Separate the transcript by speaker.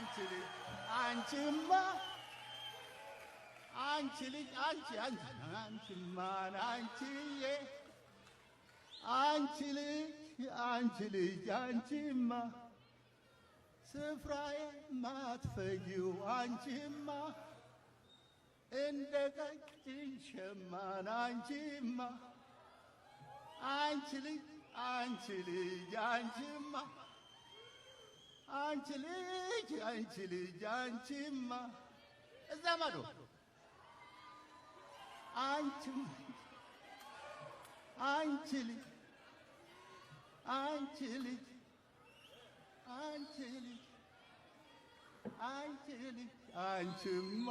Speaker 1: አንቺ ልጅ አንቺማ አንቺ ልጅ አንቺማ አንቺዬ አንቺ ልጅ አንቺማ ስፍራዬ ማትፈጊው አንቺማ እንደ ቀጭን ሸማን አንቺማ አንቺ ልጅ አንቺማ አንቺ ልጅ አንቺማ እዛ ማዶ አንቺ ልጅ አንቺማ